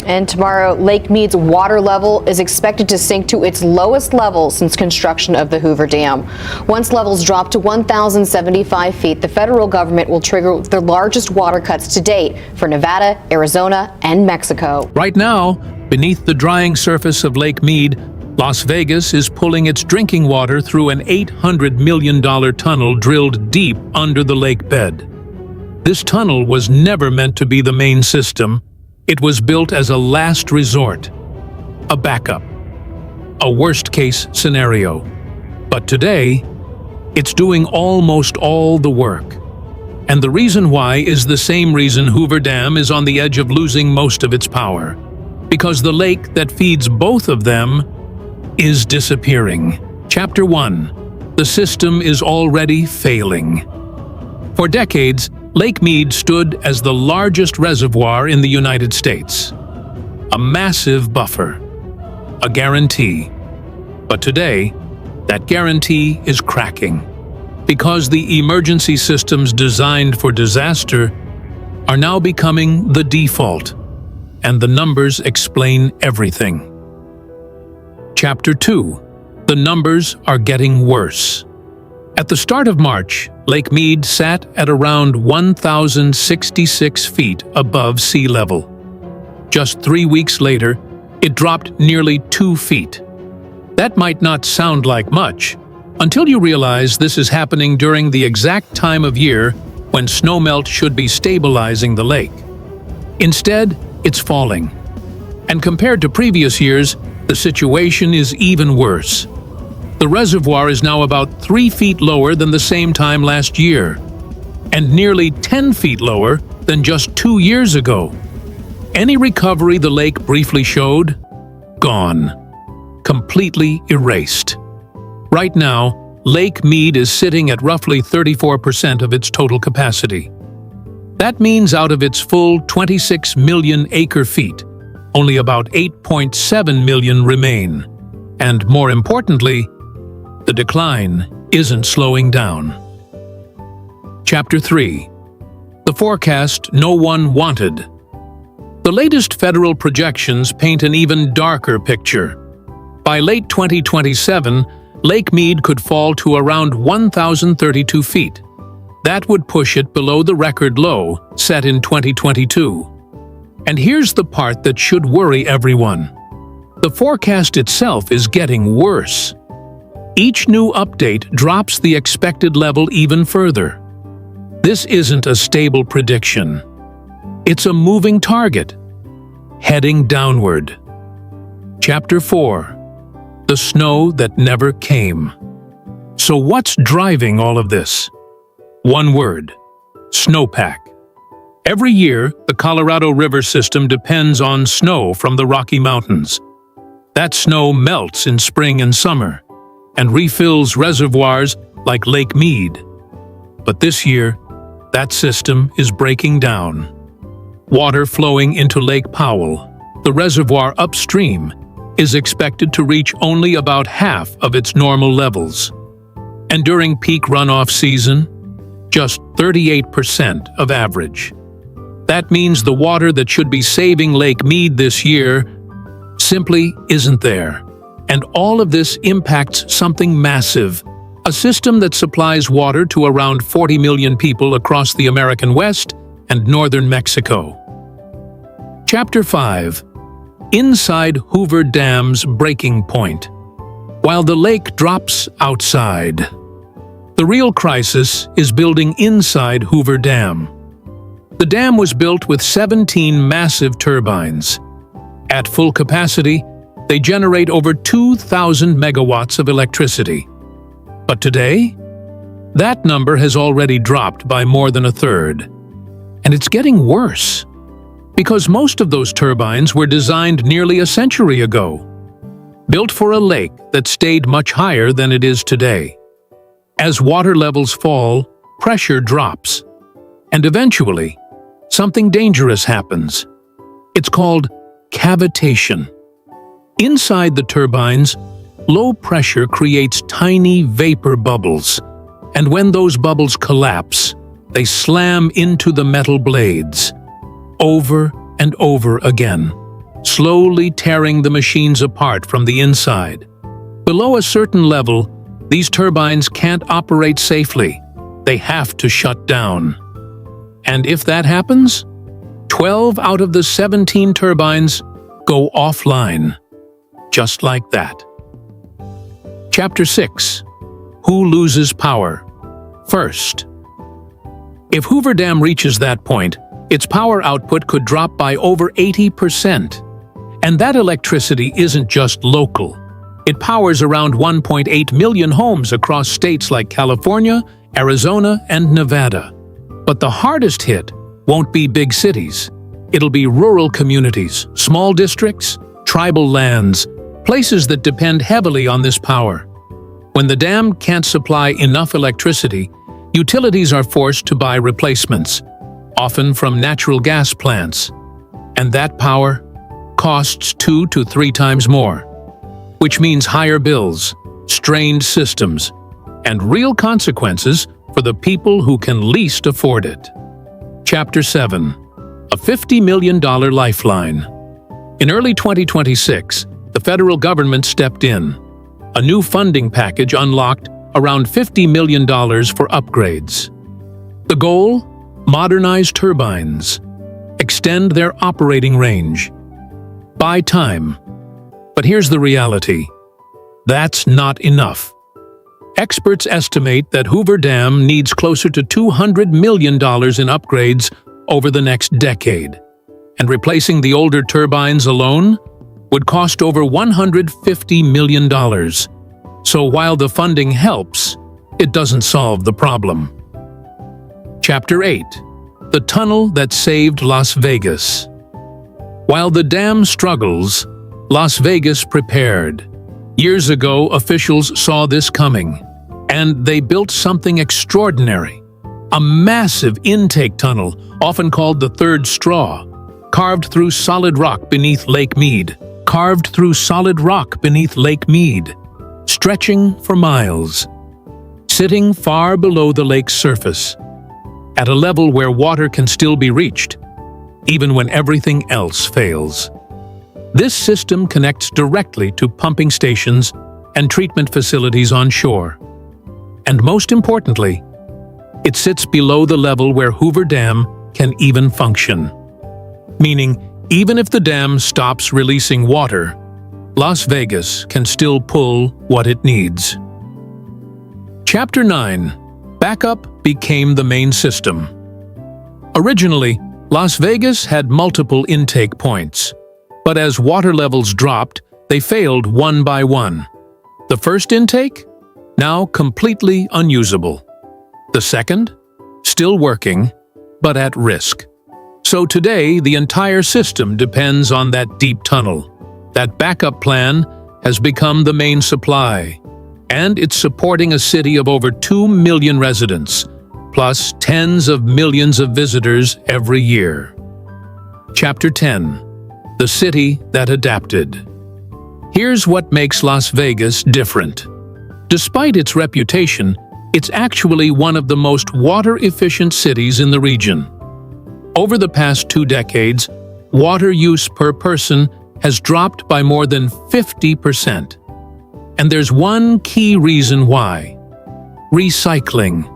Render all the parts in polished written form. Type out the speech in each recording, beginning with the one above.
And tomorrow, Lake Mead's water level is expected to sink to its lowest level since construction of the Hoover Dam. Once levels drop to 1,075 feet, the federal government will trigger the largest water cuts to date for Nevada, Arizona, and Mexico. Right now, beneath the drying surface of Lake Mead, Las Vegas is pulling its drinking water through an $800 million tunnel drilled deep under the lake bed. This tunnel was never meant to be the main system. It was built as a last resort, a backup, a worst-case scenario. But today, it's doing almost all the work. And the reason why is the same reason Hoover Dam is on the edge of losing most of its power. Because the lake that feeds both of them is disappearing. Chapter 1. The system is already failing. For decades, Lake Mead stood as the largest reservoir in the United States. A massive buffer. A guarantee. But today, that guarantee is cracking. Because the emergency systems designed for disaster are now becoming the default. And the numbers explain everything. Chapter 2. The numbers are getting worse. At the start of March, Lake Mead sat at around 1,066 feet above sea level. Just 3 weeks later, it dropped nearly 2 feet. That might not sound like much, until you realize this is happening during the exact time of year when snowmelt should be stabilizing the lake. Instead, it's falling. And compared to previous years, the situation is even worse. The reservoir is now about 3 feet lower than the same time last year, and nearly 10 feet lower than just 2 years ago. Any recovery the lake briefly showed? Gone. Completely erased. Right now, Lake Mead is sitting at roughly 34% of its total capacity. That means out of its full 26 million acre-feet, only about 8.7 million remain. And more importantly, the decline isn't slowing down. Chapter 3. The forecast no one wanted. The latest federal projections paint an even darker picture. By late 2027, Lake Mead could fall to around 1,032 feet. That would push it below the record low set in 2022. And here's the part that should worry everyone. The forecast itself is getting worse. Each new update drops the expected level even further. This isn't a stable prediction. It's a moving target, heading downward. Chapter 4. The snow that never came. So what's driving all of this? One word: snowpack. Every year, the Colorado River system depends on snow from the Rocky Mountains. That snow melts in spring and summer and refills reservoirs like Lake Mead. But this year, that system is breaking down. Water flowing into Lake Powell, the reservoir upstream, is expected to reach only about half of its normal levels. And during peak runoff season, just 38% of average. That means the water that should be saving Lake Mead this year simply isn't there. And all of this impacts something massive, a system that supplies water to around 40 million people across the American West and northern Mexico. Chapter 5. Inside Hoover Dam's breaking point. While the lake drops outside. The real crisis is building inside Hoover Dam. The dam was built with 17 massive turbines. At full capacity, they generate over 2,000 megawatts of electricity. But today, that number has already dropped by more than a third. And it's getting worse, because most of those turbines were designed nearly a century ago, built for a lake that stayed much higher than it is today. As water levels fall, pressure drops, and eventually, something dangerous happens. It's called cavitation. Inside the turbines, low pressure creates tiny vapor bubbles, and when those bubbles collapse, they slam into the metal blades, over and over again. slowly tearing the machines apart from the inside. Below a certain level, these turbines can't operate safely. They have to shut down. And if that happens, 12 out of the 17 turbines go offline. Just like that. Chapter 6. Who loses power? First. If Hoover Dam reaches that point, its power output could drop by over 80%. And that electricity isn't just local. It powers around 1.8 million homes across states like California, Arizona, and Nevada. But the hardest hit won't be big cities. It'll be rural communities, small districts, tribal lands, places that depend heavily on this power. When the dam can't supply enough electricity, utilities are forced to buy replacements, often from natural gas plants. And that power costs 2 to 3 times more, which means higher bills, strained systems, and real consequences for the people who can least afford it. Chapter 7. A $50 million lifeline. In early 2026, the federal government stepped in. A new funding package unlocked around $50 million for upgrades. The goal? Modernize turbines, extend their operating range, buy time. But here's the reality. That's not enough. Experts estimate that Hoover Dam needs closer to $200 million in upgrades over the next decade, and replacing the older turbines alone would cost over $150 million. So while the funding helps, it doesn't solve the problem. Chapter 8. The tunnel that saved Las Vegas. While the dam struggles, Las Vegas prepared. Years ago, officials saw this coming, and they built something extraordinary. A massive intake tunnel, often called the third straw, carved through solid rock beneath Lake Mead. Stretching for miles. Sitting far below the lake's surface, at a level where water can still be reached, even when everything else fails. This system connects directly to pumping stations and treatment facilities on shore. And most importantly, it sits below the level where Hoover Dam can even function. Meaning, even if the dam stops releasing water, Las Vegas can still pull what it needs. Chapter 9. Backup became the main system. Originally, Las Vegas had multiple intake points, but as water levels dropped, they failed one by one. The first intake? Now completely unusable. The second? Still working, but at risk. So today, the entire system depends on that deep tunnel. That backup plan has become the main supply, and it's supporting a city of over 2 million residents, plus tens of millions of visitors every year. Chapter 10. The city that adapted. Here's what makes Las Vegas different. Despite its reputation, it's actually one of the most water-efficient cities in the region. Over the past 2 decades, water use per person has dropped by more than 50%. And there's one key reason why. Recycling.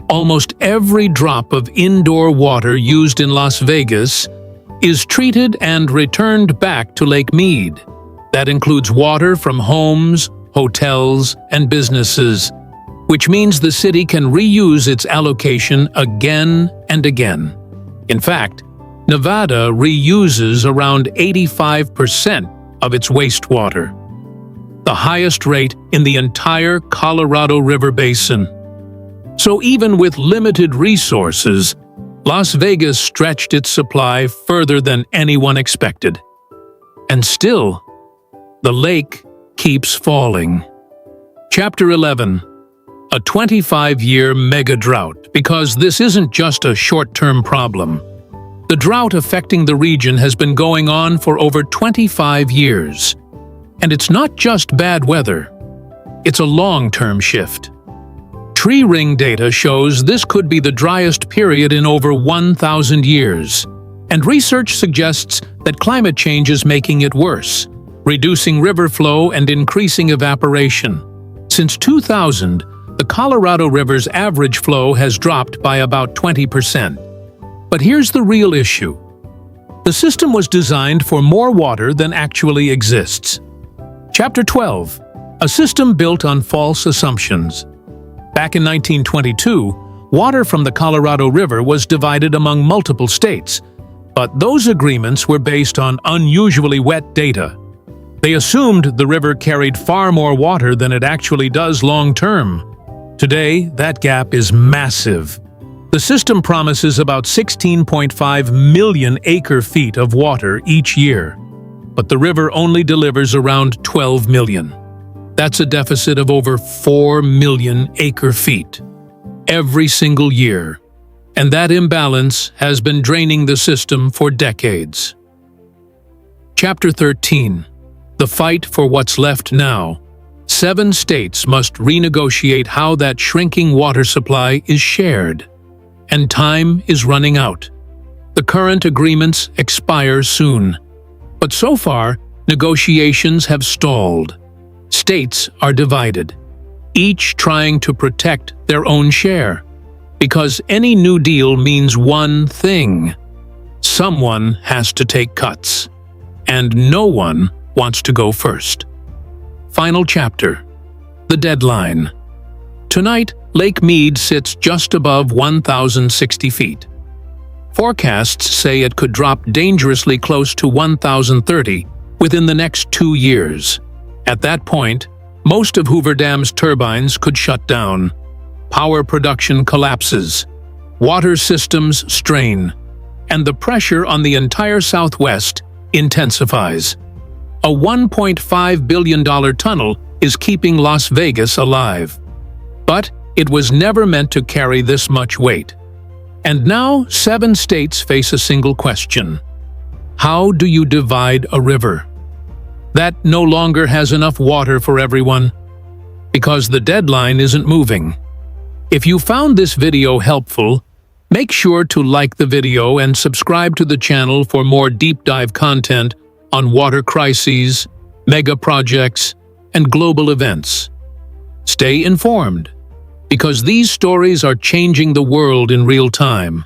Almost every drop of indoor water used in Las Vegas is treated and returned back to Lake Mead. That includes water from homes, hotels, and businesses, which means the city can reuse its allocation again and again. In fact, Nevada reuses around 85% of its wastewater, the highest rate in the entire Colorado River Basin. So even with limited resources, Las Vegas stretched its supply further than anyone expected. And still, the lake keeps falling. Chapter 11. A 25-year mega drought, because this isn't just a short-term problem. The drought affecting the region has been going on for over 25 years. And it's not just bad weather. It's a long-term shift. Tree ring data shows this could be the driest period in over 1,000 years. And research suggests that climate change is making it worse, reducing river flow and increasing evaporation. Since 2000, the Colorado River's average flow has dropped by about 20%. But here's the real issue. The system was designed for more water than actually exists. Chapter 12. A system built on false assumptions. Back in 1922, water from the Colorado River was divided among multiple states, but those agreements were based on unusually wet data. They assumed the river carried far more water than it actually does long-term. Today, that gap is massive. The system promises about 16.5 million acre-feet of water each year, but the river only delivers around 12 million. That's a deficit of over 4 million acre-feet every single year, and that imbalance has been draining the system for decades. Chapter 13. The fight for what's left now. 7 states must renegotiate how that shrinking water supply is shared. And time is running out. The current agreements expire soon. But so far, negotiations have stalled. States are divided, each trying to protect their own share. Because any new deal means one thing: someone has to take cuts. And no one wants to go first. Final chapter. The deadline. Tonight, Lake Mead sits just above 1,060 feet. Forecasts say it could drop dangerously close to 1,030 within the next 2 years. At that point, most of Hoover Dam's turbines could shut down. Power production collapses. Water systems strain. And the pressure on the entire Southwest intensifies. A $1.5 billion tunnel is keeping Las Vegas alive. But it was never meant to carry this much weight. And now 7 states face a single question. How do you divide a river that no longer has enough water for everyone? Because the deadline isn't moving. If you found this video helpful, make sure to like the video and subscribe to the channel for more deep dive content on water crises, mega projects, and global events. Stay informed, because these stories are changing the world in real time.